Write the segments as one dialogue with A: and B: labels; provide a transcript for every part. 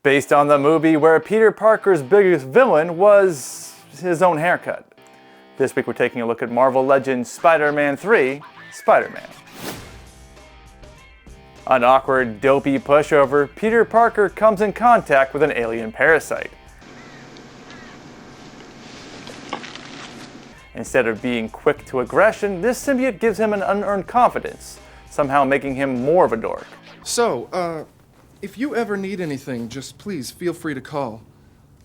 A: based on the movie where Peter Parker's biggest villain was his own haircut. This week we're taking a look at Marvel Legends Spider-Man 3, Spider-Man. An awkward, dopey pushover, Peter Parker comes in contact with an alien parasite. Instead of being quick to aggression, this symbiote gives him an unearned confidence, somehow making him more of a dork.
B: So, if you ever need anything, just please feel free to call.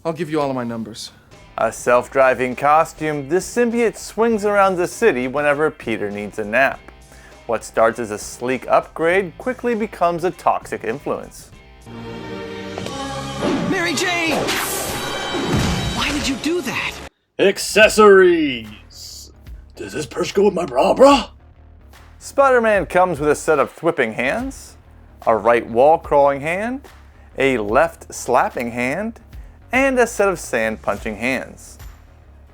B: I'll give you all of my numbers.
A: A self-driving costume, this symbiote swings around the city whenever Peter needs a nap. What starts as a sleek upgrade quickly becomes a toxic influence.
C: Mary Jane! Why did you do that?
D: Accessories! Does this purse go with my bra, bruh?
A: Spider-Man comes with a set of thwipping hands, a right wall-crawling hand, a left slapping hand, and a set of sand-punching hands.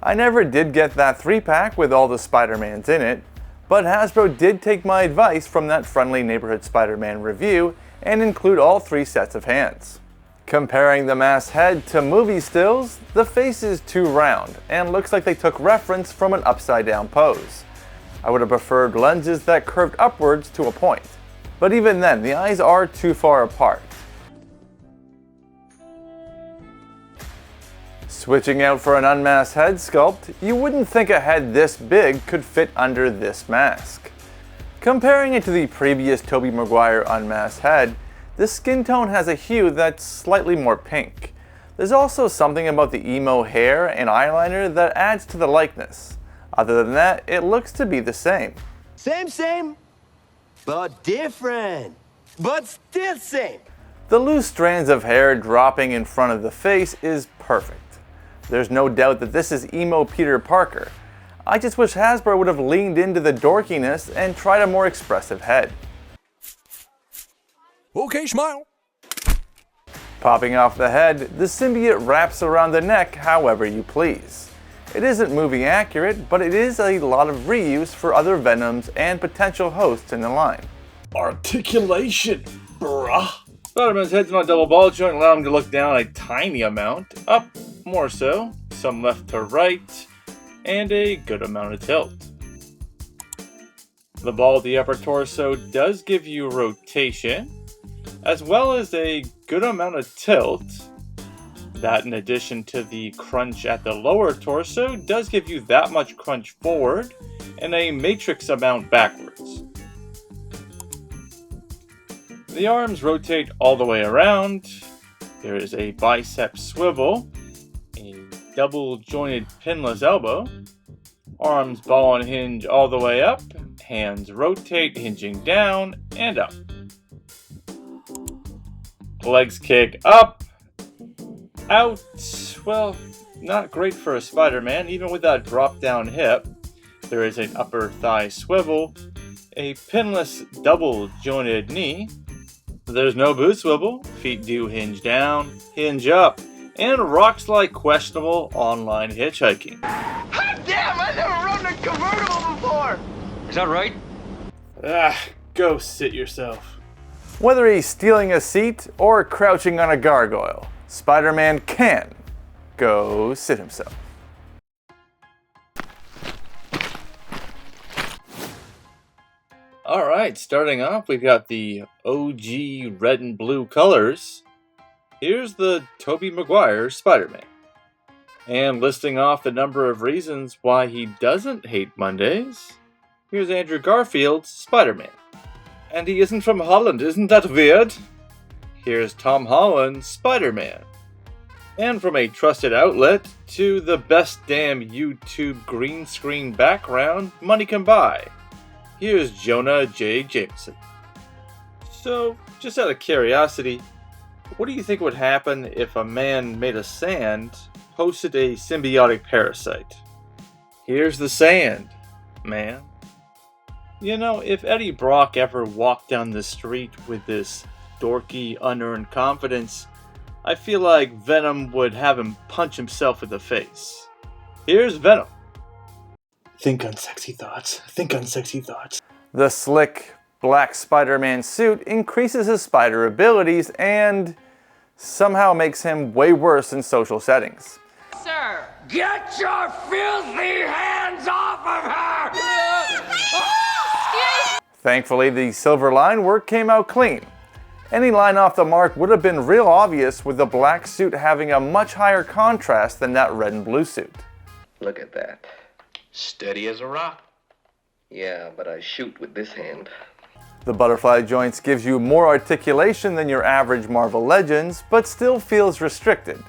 A: I never did get that 3-pack with all the Spider-Mans in it, but Hasbro did take my advice from that friendly neighborhood Spider-Man review and include all 3 sets of hands. Comparing the masked head to movie stills, the face is too round and looks like they took reference from an upside-down pose. I would have preferred lenses that curved upwards to a point, but even then, the eyes are too far apart. Switching out for an unmasked head sculpt, you wouldn't think a head this big could fit under this mask. Comparing it to the previous Tobey Maguire unmasked head, this skin tone has a hue that's slightly more pink. There's also something about the emo hair and eyeliner that adds to the likeness. Other than that, it looks to be the same.
C: Same, but different. But still same.
A: The loose strands of hair dropping in front of the face is perfect. There's no doubt that this is emo Peter Parker. I just wish Hasbro would have leaned into the dorkiness and tried a more expressive head.
D: Okay, smile.
A: Popping off the head, the symbiote wraps around the neck however you please. It isn't movie accurate, but it is a lot of reuse for other Venoms and potential hosts in the line.
D: Articulation, bruh. Spider-Man's head's on a double ball joint, allow him to look down a tiny amount, up more so, some left to right, and a good amount of tilt. The ball of the upper torso does give you rotation, as well as a good amount of tilt. That, in addition to the crunch at the lower torso, does give you that much crunch forward and a matrix amount backwards. The arms rotate all the way around. There is a bicep swivel, a double jointed pinless elbow, arms ball and hinge all the way up, hands rotate, hinging down and up. Legs kick up, out, well, not great for a Spider-Man, even with that drop-down hip. There is an upper thigh swivel, a pinless double-jointed knee. There's no boot swivel, feet do hinge down, hinge up, and rocks like questionable online hitchhiking.
C: Hot damn, I never rode a convertible before! Is that right?
D: Go sit yourself.
A: Whether he's stealing a seat or crouching on a gargoyle, Spider-Man can go sit himself.
D: Alright, starting off, we've got the OG red and blue colors. Here's the Tobey Maguire Spider-Man. And listing off the number of reasons why he doesn't hate Mondays, here's Andrew Garfield's Spider-Man. And he isn't from Holland, isn't that weird? Here's Tom Holland's Spider-Man. And from a trusted outlet to the best damn YouTube green screen background money can buy, here's Jonah J. Jameson. So, just out of curiosity, what do you think would happen if a man made of sand hosted a symbiotic parasite? Here's the sand, man. You know, if Eddie Brock ever walked down the street with this dorky, unearned confidence, I feel like Venom would have him punch himself in the face. Here's Venom.
E: Think on sexy thoughts. Think on sexy thoughts.
A: The slick, black Spider-Man suit increases his spider abilities and somehow makes him way worse in social settings.
F: Sir!
C: Get your filthy hands off of her!
A: Thankfully, the silver line work came out clean. Any line off the mark would have been real obvious with the black suit having a much higher contrast than that red and blue suit.
G: Look at that.
H: Steady as a rock.
G: Yeah, but I shoot with this hand.
A: The butterfly joints gives you more articulation than your average Marvel Legends, but still feels restricted.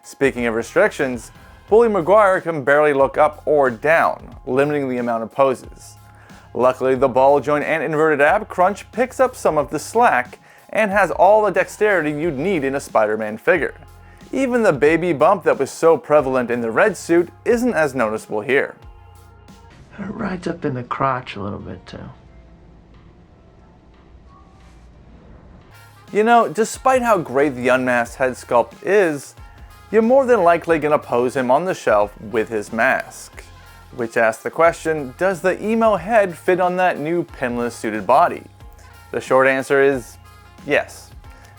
A: Speaking of restrictions, Bully Maguire can barely look up or down, limiting the amount of poses. Luckily, the ball joint and inverted ab crunch picks up some of the slack and has all the dexterity you'd need in a Spider-Man figure. Even the baby bump that was so prevalent in the red suit isn't as noticeable here.
I: It rides up in the crotch a little bit too.
A: You know, despite how great the unmasked head sculpt is, you're more than likely gonna pose him on the shelf with his mask. Which asks the question, does the emo head fit on that new pinless suited body? The short answer is yes.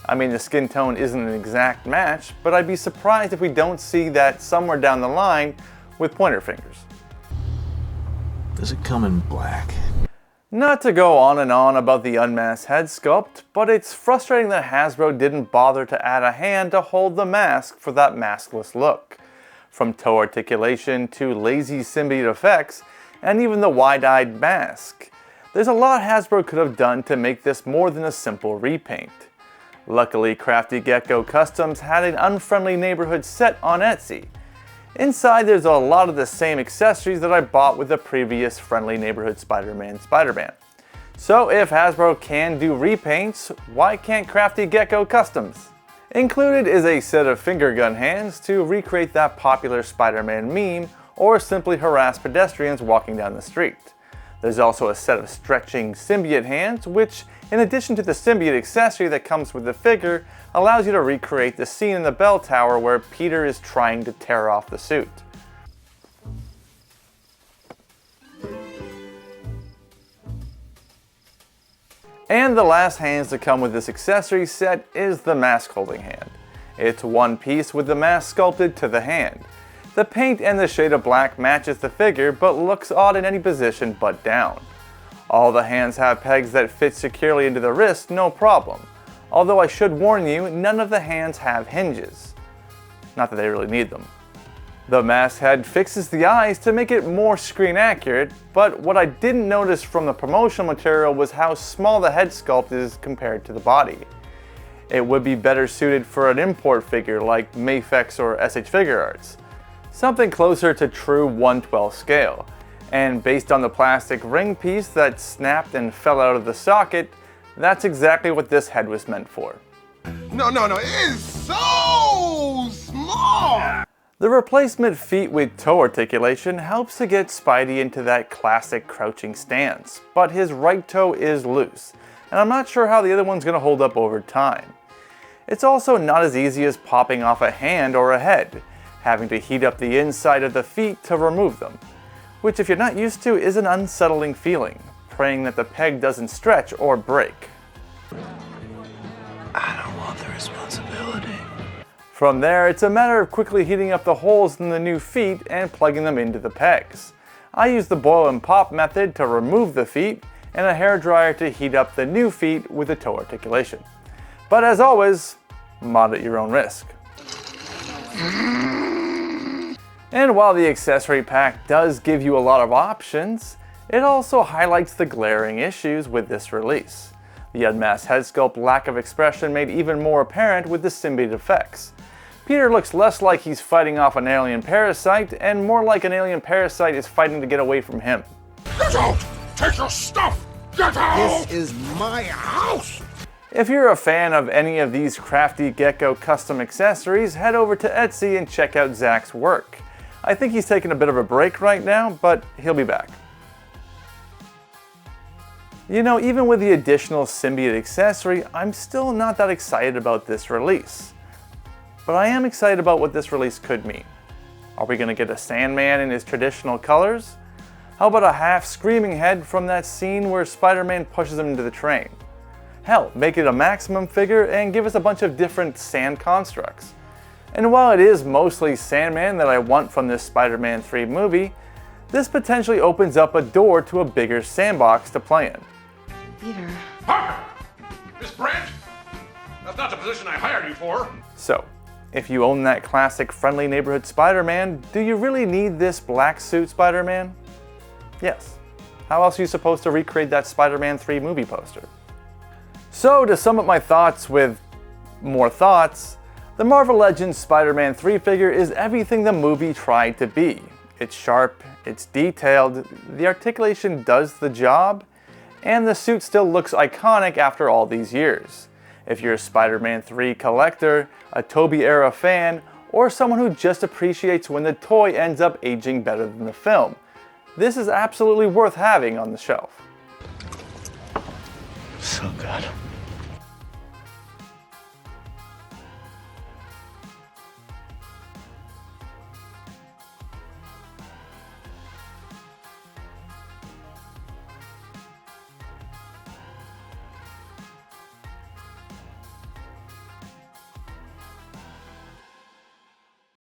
A: I mean, the skin tone isn't an exact match, but I'd be surprised if we don't see that somewhere down the line with pointer fingers.
E: Does it come in black?
A: Not to go on and on about the unmasked head sculpt, but it's frustrating that Hasbro didn't bother to add a hand to hold the mask for that maskless look. From toe articulation to lazy symbiote effects, and even the wide-eyed mask. There's a lot Hasbro could have done to make this more than a simple repaint. Luckily, Crafty Gecko Customs had an unfriendly neighborhood set on Etsy. Inside there's a lot of the same accessories that I bought with the previous friendly neighborhood Spider-Man. So if Hasbro can do repaints, why can't Crafty Gecko Customs? Included is a set of finger gun hands to recreate that popular Spider-Man meme or simply harass pedestrians walking down the street. There's also a set of stretching Symbiot hands, which, in addition to the Symbiot accessory that comes with the figure, allows you to recreate the scene in the bell tower where Peter is trying to tear off the suit. And the last hands to come with this accessory set is the mask holding hand. It's one piece with the mask sculpted to the hand. The paint and the shade of black matches the figure but looks odd in any position but down. All the hands have pegs that fit securely into the wrist, no problem. Although I should warn you, none of the hands have hinges. Not that they really need them. The mask head fixes the eyes to make it more screen accurate, but what I didn't notice from the promotional material was how small the head sculpt is compared to the body. It would be better suited for an import figure like Mafex or SH Figure Arts. Something closer to true 1/12 scale. And based on the plastic ring piece that snapped and fell out of the socket, that's exactly what this head was meant for.
J: No, it is so small!
A: The replacement feet with toe articulation helps to get Spidey into that classic crouching stance, but his right toe is loose, and I'm not sure how the other one's going to hold up over time. It's also not as easy as popping off a hand or a head, having to heat up the inside of the feet to remove them, which if you're not used to is an unsettling feeling, praying that the peg doesn't stretch or break.
I: I don't want the responsibility.
A: From there, it's a matter of quickly heating up the holes in the new feet and plugging them into the pegs. I use the boil and pop method to remove the feet and a hairdryer to heat up the new feet with the toe articulation. But as always, mod at your own risk. And while the accessory pack does give you a lot of options, it also highlights the glaring issues with this release. The unmasked head sculpt lack of expression made even more apparent with the symbiote effects. Peter looks less like he's fighting off an alien parasite and more like an alien parasite is fighting to get away from him.
J: Get out! Take your stuff! Get out! This is my house!
A: If you're a fan of any of these Crafty Gecko custom accessories, head over to Etsy and check out Zach's work. I think he's taking a bit of a break right now, but he'll be back. You know, even with the additional Symbiot accessory, I'm still not that excited about this release. But I am excited about what this release could mean. Are we going to get a Sandman in his traditional colors? How about a half screaming head from that scene where Spider-Man pushes him into the train? Hell, make it a maximum figure and give us a bunch of different sand constructs. And while it is mostly Sandman that I want from this Spider-Man 3 movie, this potentially opens up a door to a bigger sandbox to play in.
F: Peter.
J: Parker! Miss Brent! That's not the position I hired you for.
A: So, if you own that classic friendly neighborhood Spider-Man, do you really need this black suit Spider-Man? Yes. How else are you supposed to recreate that Spider-Man 3 movie poster? So, to sum up my thoughts with more thoughts, the Marvel Legends Spider-Man 3 figure is everything the movie tried to be. It's sharp, it's detailed, the articulation does the job, and the suit still looks iconic after all these years. If you're a Spider-Man 3 collector, a Tobey-era fan, or someone who just appreciates when the toy ends up aging better than the film, this is absolutely worth having on the shelf.
E: So good.